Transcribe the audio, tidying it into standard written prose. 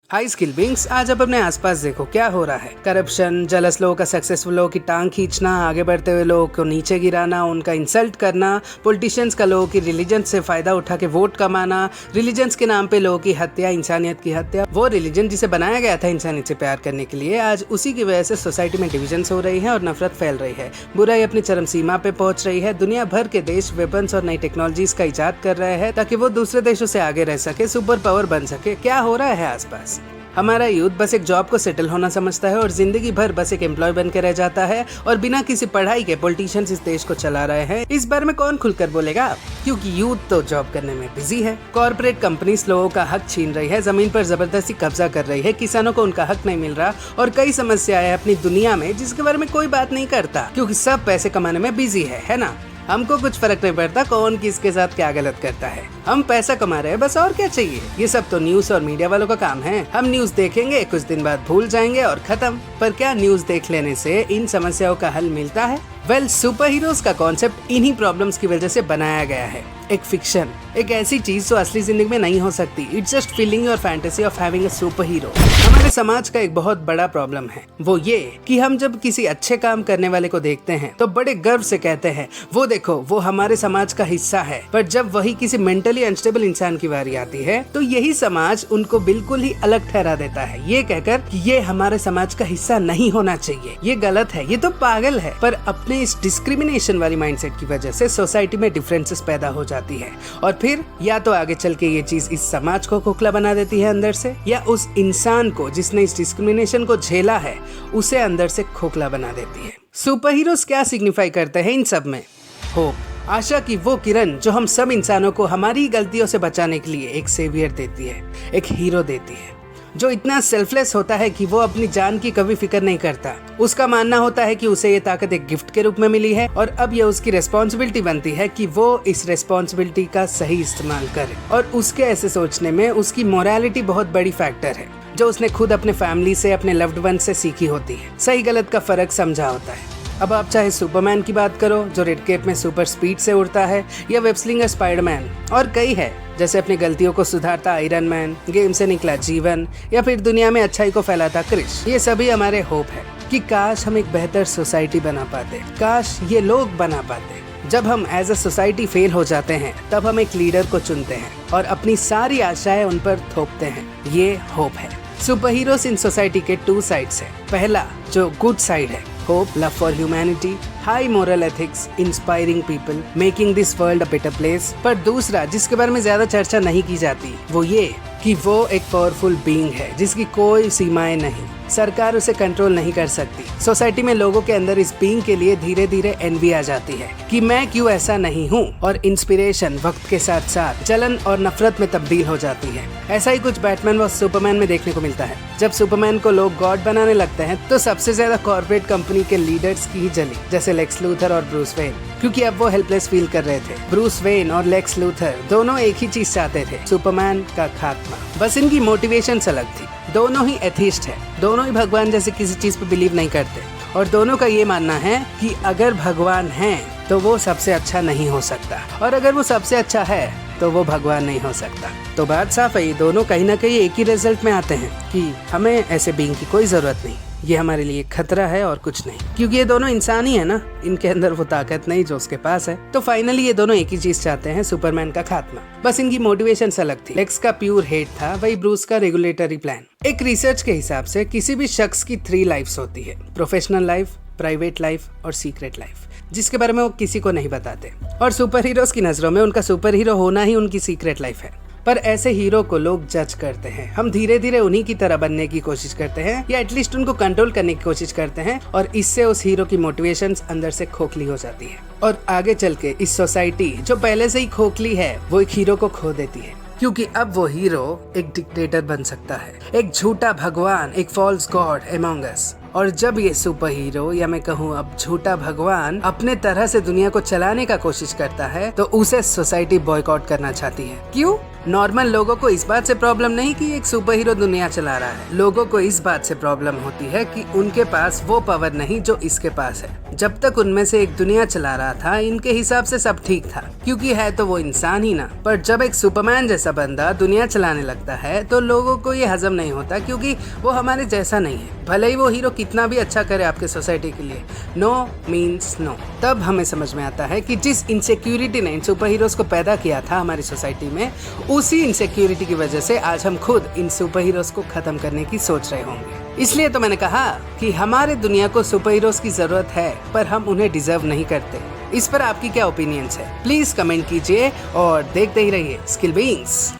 High skill beings, आज आप अपने आसपास देखो क्या हो रहा है। करप्शन, जलस लोगों का सक्सेसफुल लोगों की टांग खींचना, आगे बढ़ते हुए लोगों को नीचे गिराना, उनका इंसल्ट करना, पॉलिटिशियंस का लोगों की रिलीजन से फायदा उठा के वोट कमाना, रिलीजन्स के नाम पे लोगों की हत्या, इंसानियत की हत्या। वो रिलीजन जिसे बनाया गया था इंसानियत से प्यार करने के लिए, आज उसी की वजह से सोसाइटी में डिविजन्स हो रही है और नफरत फैल रही है। बुराई अपनी चरम सीमा पे पहुंच रही है। दुनिया भर के देश वेपन्स और नई टेक्नोलॉजीज का इजाद कर रहे हैं ताकि वो दूसरे देशों से आगे रह सके, सुपर पावर बन सके। क्या हो रहा है आसपास? हमारा यूथ बस एक जॉब को सेटल होना समझता है और जिंदगी भर बस एक एम्प्लॉय बन के रह जाता है और बिना किसी पढ़ाई के पॉलिटिशियंस इस देश को चला रहे हैं। इस बारे में कौन खुलकर बोलेगा? क्योंकि यूथ तो जॉब करने में बिजी है। कॉर्पोरेट कंपनीज लोगों का हक छीन रही है, जमीन पर जबरदस्ती कब्जा कर रही है, किसानों को उनका हक नहीं मिल रहा और कई समस्याएं अपनी दुनिया में जिसके बारे में कोई बात नहीं करता क्योंकि सब पैसे कमाने में बिजी है ना। हमको कुछ फर्क नहीं पड़ता कौन किसके साथ क्या गलत करता है, हम पैसा कमा रहे हैं बस, और क्या चाहिए। ये सब तो न्यूज और मीडिया वालों का काम है। हम न्यूज देखेंगे, कुछ दिन बाद भूल जाएंगे और खत्म। पर क्या न्यूज देख लेने से इन समस्याओं का हल मिलता है? वेल, सुपर हीरोज का कॉन्सेप्ट इन्हीं प्रॉब्लम्स की वजह से बनाया गया है। एक फिक्शन, एक ऐसी चीज जो असली जिंदगी में नहीं हो सकती। इट्स जस्ट फीलिंग और fantasy of having a super hero. हमारे समाज का एक बहुत बड़ा प्रॉब्लम है, वो ये कि हम जब किसी अच्छे काम करने वाले को देखते हैं तो बड़े गर्व से कहते हैं, वो देखो वो हमारे समाज का हिस्सा है। पर जब वही किसी मेंटली अनस्टेबल इंसान की बारी आती है तो यही समाज उनको बिल्कुल ही अलग ठहरा देता है, ये कहकर कि ये हमारे समाज का हिस्सा नहीं होना चाहिए, ये गलत है, ये तो पागल है। पर अपने इस डिस्क्रिमिनेशन वाली माइंडसेट की वजह से सोसाइटी में डिफरेंसेस पैदा हो जाती है और फिर या तो आगे चल के ये चीज इस समाज को खोखला बना देती है अंदर से, या उस इंसान को जिसने इस डिस्क्रिमिनेशन को झेला है उसे अंदर से खोखला बना देती है। सुपर हीरोज क्या सिग्निफाई करते हैं इन सब में? होप, आशा की वो किरण जो हम सब इंसानों को हमारी गलतियों से बचाने के लिए एक सेवियर देती है, एक हीरो देती है जो इतना सेल्फलेस होता है कि वो अपनी जान की कभी फिक्र नहीं करता। उसका मानना होता है कि उसे ये ताकत एक गिफ्ट के रूप में मिली है और अब ये उसकी रिस्पॉन्सिबिलिटी बनती है कि वो इस रिस्पॉन्सिबिलिटी का सही इस्तेमाल करे। और उसके ऐसे सोचने में उसकी मोरालिटी बहुत बड़ी फैक्टर है जो उसने खुद अपने फैमिली से, अपने लव्ड वन से सीखी होती है। सही गलत का फर्क समझा होता है। अब आप चाहे सुपरमैन की बात करो जो रेड केप में सुपर स्पीड से उड़ता है, या वेबस्लिंगर स्पाइडरमैन, और कई है जैसे अपनी गलतियों को सुधारता आयरन मैन, गेम से निकला जीवन, या फिर दुनिया में अच्छाई को फैलाता क्रिश। ये सभी हमारे होप है कि काश हम एक बेहतर सोसाइटी बना पाते, काश ये लोग बना पाते। जब हम एज अ सोसाइटी फेल हो जाते हैं तब हम एक लीडर को चुनते हैं और अपनी सारी आशाएं उन पर थोपते हैं। ये होप है। सुपर हीरोज इन सोसाइटी के 2 साइड्स है। पहला जो गुड साइड है, hope, love for humanity, high moral ethics, inspiring people, making this world a better place। पर दूसरा जिसके बारे में ज्यादा चर्चा नहीं की जाती वो ये कि वो एक पावरफुल बीइंग है जिसकी कोई सीमाएं नहीं, सरकार उसे कंट्रोल नहीं कर सकती। सोसाइटी में लोगों के अंदर इस बीइंग के लिए धीरे धीरे एनवी आ जाती है कि मैं क्यों ऐसा नहीं हूँ, और इंस्पिरेशन वक्त के साथ साथ जलन और नफरत में तब्दील हो जाती है। ऐसा ही कुछ बैटमैन व सुपरमैन में देखने को मिलता है। जब सुपरमैन को लोग गॉड बनाने लगते हैं तो सबसे ज्यादा कॉर्पोरेट कंपनी के लीडर्स की ही जली, जैसे लेक्स लूथर और ब्रूस वेन, क्योंकि अब वो हेल्पलेस फील कर रहे थे। ब्रूस वेन और लेक्स लूथर दोनों एक ही चीज चाहते थे, सुपरमैन का खात्मा। बस इनकी मोटिवेशन अलग थी। दोनों ही एथिस्ट है, दोनों ही भगवान जैसे किसी चीज पे बिलीव नहीं करते और दोनों का ये मानना है कि अगर भगवान है तो वो सबसे अच्छा नहीं हो सकता, और अगर वो सबसे अच्छा है तो वो भगवान नहीं हो सकता। तो बात साफ है, ये दोनों कहीं ना कहीं एक ही रिजल्ट में आते हैं कि हमें ऐसे बीइंग की कोई जरूरत नहीं, ये हमारे लिए खतरा है और कुछ नहीं, क्योंकि ये दोनों इंसान ही है ना, इनके अंदर वो ताकत नहीं जो उसके पास है। तो फाइनली ये दोनों एक ही चीज चाहते हैं, सुपरमैन का खात्मा। बस इनकी मोटिवेशन अलग थी। लेक्स का प्योर हेट था, वही ब्रूस का रेगुलेटरी प्लान। एक रिसर्च के हिसाब से किसी भी शख्स की 3 लाइफ्स होती है, प्रोफेशनल लाइफ, प्राइवेट लाइफ और सीक्रेट लाइफ, जिसके बारे में वो किसी को नहीं बताते। और सुपर हीरोज की नजरों में उनका सुपर हीरो होना ही उनकी सीक्रेट लाइफ है। पर ऐसे हीरो को लोग जज करते हैं। हम धीरे धीरे उन्हीं की तरह बनने की कोशिश करते हैं या एटलीस्ट उनको कंट्रोल करने की कोशिश करते हैं, और इससे उस हीरो की मोटिवेशंस अंदर से खोखली हो जाती है और आगे चल के इस सोसाइटी जो पहले से ही खोखली है वो एक हीरो को खो देती है, क्योंकि अब वो हीरो एक डिक्टेटर बन सकता है, एक झूठा भगवान, एक फॉल्स गॉड अमंग अस। और जब ये सुपर हीरो, या मैं कहूँ अब झूठा भगवान, अपने तरह से दुनिया को चलाने का कोशिश करता है तो उसे सोसाइटी बॉयकॉट करना चाहती है। क्यों? नॉर्मल लोगों को इस बात से प्रॉब्लम नहीं कि एक सुपर हीरो दुनिया चला रहा है, लोगों को इस बात से प्रॉब्लम होती है कि उनके पास वो पावर नहीं जो इसके पास है। जब तक उनमें से एक दुनिया चला रहा था, इनके हिसाब से सब ठीक था, क्योंकि है तो वो इंसान ही ना। पर जब एक सुपरमैन जैसा बंदा दुनिया चलाने लगता है तो लोगों को ये हजम नहीं होता, क्योंकि वो हमारे जैसा नहीं है। भले ही वो हीरो कितना भी अच्छा करे आपके सोसाइटी के लिए, नो मीन्स नो। तब हमें समझ में आता है कि जिस इनसिक्योरिटी ने इन सुपर हीरोज को पैदा किया था हमारी सोसाइटी में, उसी इनसिक्योरिटी की वजह से आज हम खुद इन सुपर हीरोज को खत्म करने की सोच रहे होंगे। इसलिए तो मैंने कहा कि हमारे दुनिया को सुपर हीरोज की जरूरत है, पर हम उन्हें डिजर्व नहीं करते। इस पर आपकी क्या ओपिनियंस है? प्लीज कमेंट कीजिए और देखते ही रहिए स्किल बीइंग्स।